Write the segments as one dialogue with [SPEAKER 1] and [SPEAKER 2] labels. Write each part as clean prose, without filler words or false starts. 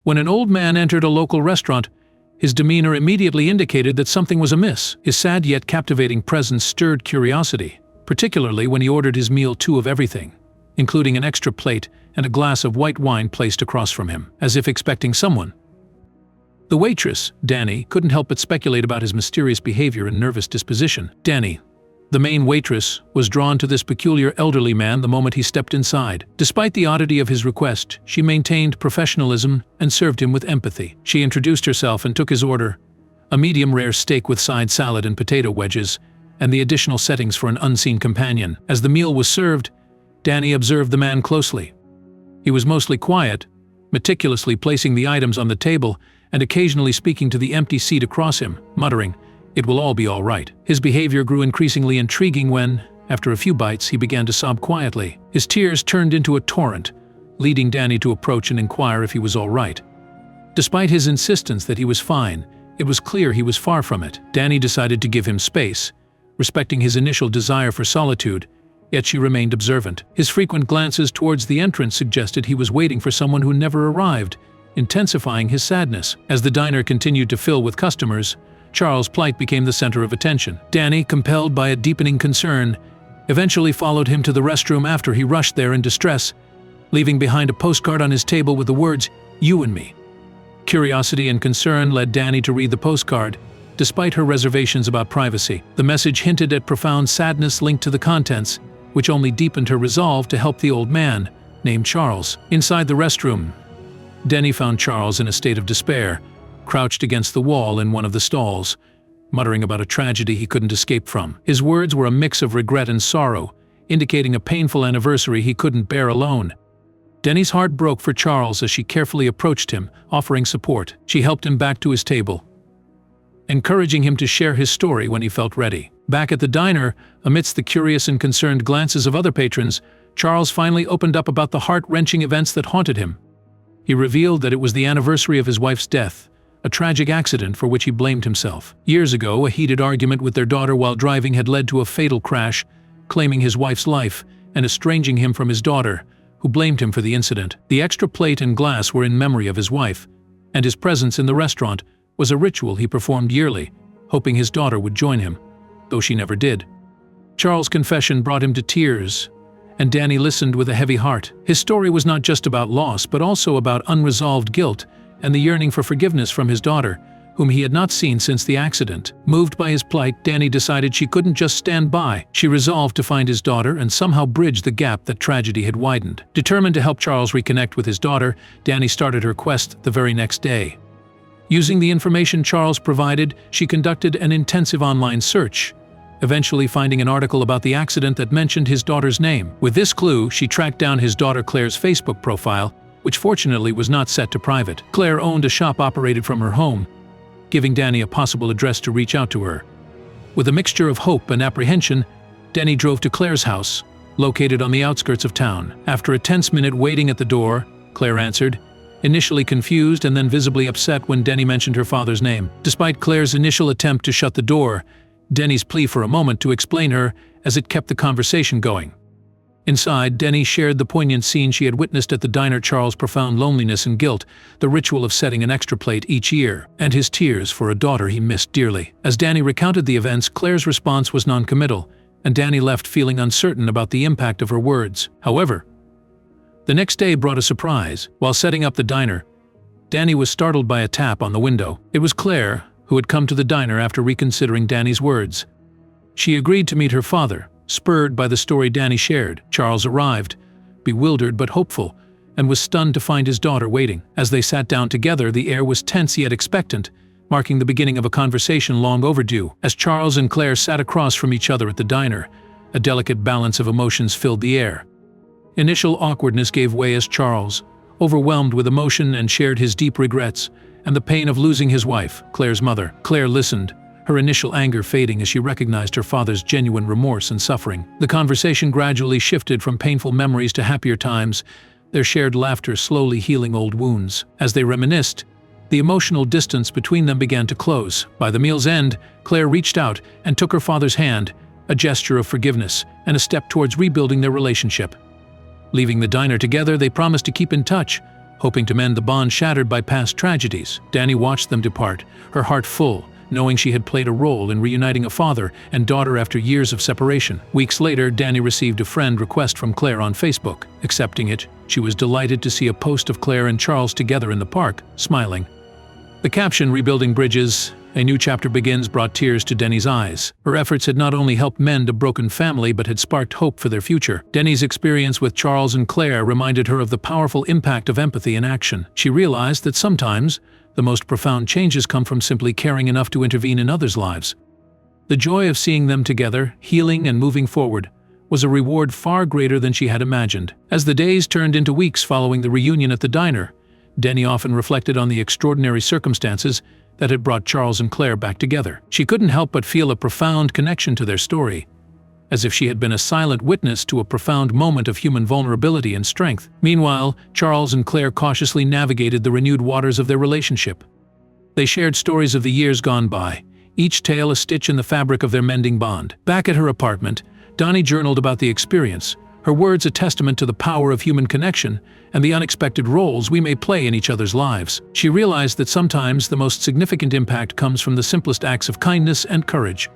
[SPEAKER 1] When an old man entered a local restaurant, his demeanor immediately indicated that something was amiss. His sad yet captivating presence stirred curiosity, particularly when he ordered his meal two of everything, including an extra plate and a glass of white wine placed across from him, as if expecting someone. The waitress, Danny, couldn't help but speculate about his mysterious behavior and nervous disposition. Danny, the main waitress, was drawn to this peculiar elderly man the moment he stepped inside. Despite the oddity of his request, she maintained professionalism and served him with empathy. She introduced herself and took his order, a medium-rare steak with side salad and potato wedges, and the additional settings for an unseen companion. As the meal was served, Danny observed the man closely. He was mostly quiet, meticulously placing the items on the table and occasionally speaking to the empty seat across him, muttering, "It will all be all right." His behavior grew increasingly intriguing when, after a few bites, he began to sob quietly. His tears turned into a torrent, leading Danny to approach and inquire if he was all right. Despite his insistence that he was fine, it was clear he was far from it. Danny decided to give him space, respecting his initial desire for solitude, yet she remained observant. His frequent glances towards the entrance suggested he was waiting for someone who never arrived, intensifying his sadness. As the diner continued to fill with customers, Charles' plight became the center of attention. Danny, compelled by a deepening concern, eventually followed him to the restroom after he rushed there in distress, leaving behind a postcard on his table with the words, "You and me." Curiosity and concern led Danny to read the postcard, despite her reservations about privacy. The message hinted at profound sadness linked to the contents, which only deepened her resolve to help the old man, named Charles. Inside the restroom, Danny found Charles in a state of despair, crouched against the wall in one of the stalls, muttering about a tragedy he couldn't escape from. His words were a mix of regret and sorrow, indicating a painful anniversary he couldn't bear alone. Danny's heart broke for Charles as she carefully approached him, offering support. She helped him back to his table, encouraging him to share his story when he felt ready. Back at the diner, amidst the curious and concerned glances of other patrons, Charles finally opened up about the heart-wrenching events that haunted him. He revealed that it was the anniversary of his wife's death, a tragic accident for which he blamed himself. Years ago, a heated argument with their daughter while driving had led to a fatal crash, claiming his wife's life and estranging him from his daughter, who blamed him for the incident. The extra plate and glass were in memory of his wife, and his presence in the restaurant was a ritual he performed yearly, hoping his daughter would join him, though she never did. Charles' confession brought him to tears, and Danny listened with a heavy heart. His story was not just about loss, but also about unresolved guilt and the yearning for forgiveness from his daughter, whom he had not seen since the accident. Moved by his plight, Danny decided she couldn't just stand by. She resolved to find his daughter and somehow bridge the gap that tragedy had widened. Determined to help Charles reconnect with his daughter, Danny started her quest the very next day. Using the information Charles provided, she conducted an intensive online search, eventually finding an article about the accident that mentioned his daughter's name. With this clue, she tracked down his daughter Claire's Facebook profile, which fortunately was not set to private. Claire owned a shop operated from her home, giving Danny a possible address to reach out to her. With a mixture of hope and apprehension, Danny drove to Claire's house, located on the outskirts of town. After a tense minute waiting at the door, Claire answered, initially confused and then visibly upset when Danny mentioned her father's name. Despite Claire's initial attempt to shut the door, Danny's plea for a moment to explain her as it kept the conversation going. Inside, Danny shared the poignant scene she had witnessed at the diner, Charles' profound loneliness and guilt, the ritual of setting an extra plate each year, and his tears for a daughter he missed dearly. As Danny recounted the events, Claire's response was non-committal, and Danny left feeling uncertain about the impact of her words. However, the next day brought a surprise. While setting up the diner, Danny was startled by a tap on the window. It was Claire, who had come to the diner after reconsidering Danny's words. She agreed to meet her father, spurred by the story Danny shared. Charles arrived, bewildered but hopeful, and was stunned to find his daughter waiting. As they sat down together, the air was tense yet expectant, marking the beginning of a conversation long overdue. As Charles and Claire sat across from each other at the diner, a delicate balance of emotions filled the air. Initial awkwardness gave way as Charles, overwhelmed with emotion, and shared his deep regrets and the pain of losing his wife, Claire's mother. Claire listened, her initial anger fading as she recognized her father's genuine remorse and suffering. The conversation gradually shifted from painful memories to happier times, their shared laughter slowly healing old wounds. As they reminisced, the emotional distance between them began to close. By the meal's end, Claire reached out and took her father's hand, a gesture of forgiveness and a step towards rebuilding their relationship. Leaving the diner together, they promised to keep in touch, hoping to mend the bond shattered by past tragedies. Dani watched them depart, her heart full, knowing she had played a role in reuniting a father and daughter after years of separation. Weeks later, Dani received a friend request from Claire on Facebook. Accepting it, she was delighted to see a post of Claire and Charles together in the park, smiling. The caption, "Rebuilding Bridges, a new chapter begins," brought tears to Dani's eyes. Her efforts had not only helped mend a broken family but had sparked hope for their future. Dani's experience with Charles and Claire reminded her of the powerful impact of empathy in action. She realized that sometimes the most profound changes come from simply caring enough to intervene in others' lives. The joy of seeing them together, healing and moving forward, was a reward far greater than she had imagined. As the days turned into weeks following the reunion at the diner, Dani often reflected on the extraordinary circumstances that had brought Charles and Claire back together. She couldn't help but feel a profound connection to their story, as if she had been a silent witness to a profound moment of human vulnerability and strength. Meanwhile, Charles and Claire cautiously navigated the renewed waters of their relationship. They shared stories of the years gone by, each tale a stitch in the fabric of their mending bond. Back at her apartment, Dani journaled about the experience, her words a testament to the power of human connection and the unexpected roles we may play in each other's lives. She realized that sometimes the most significant impact comes from the simplest acts of kindness and courage.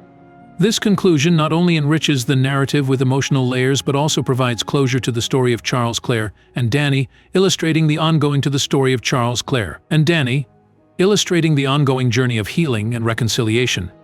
[SPEAKER 1] This conclusion not only enriches the narrative with emotional layers but also provides closure to the story of Charles, Claire, and Dani, illustrating the ongoing journey of healing and reconciliation.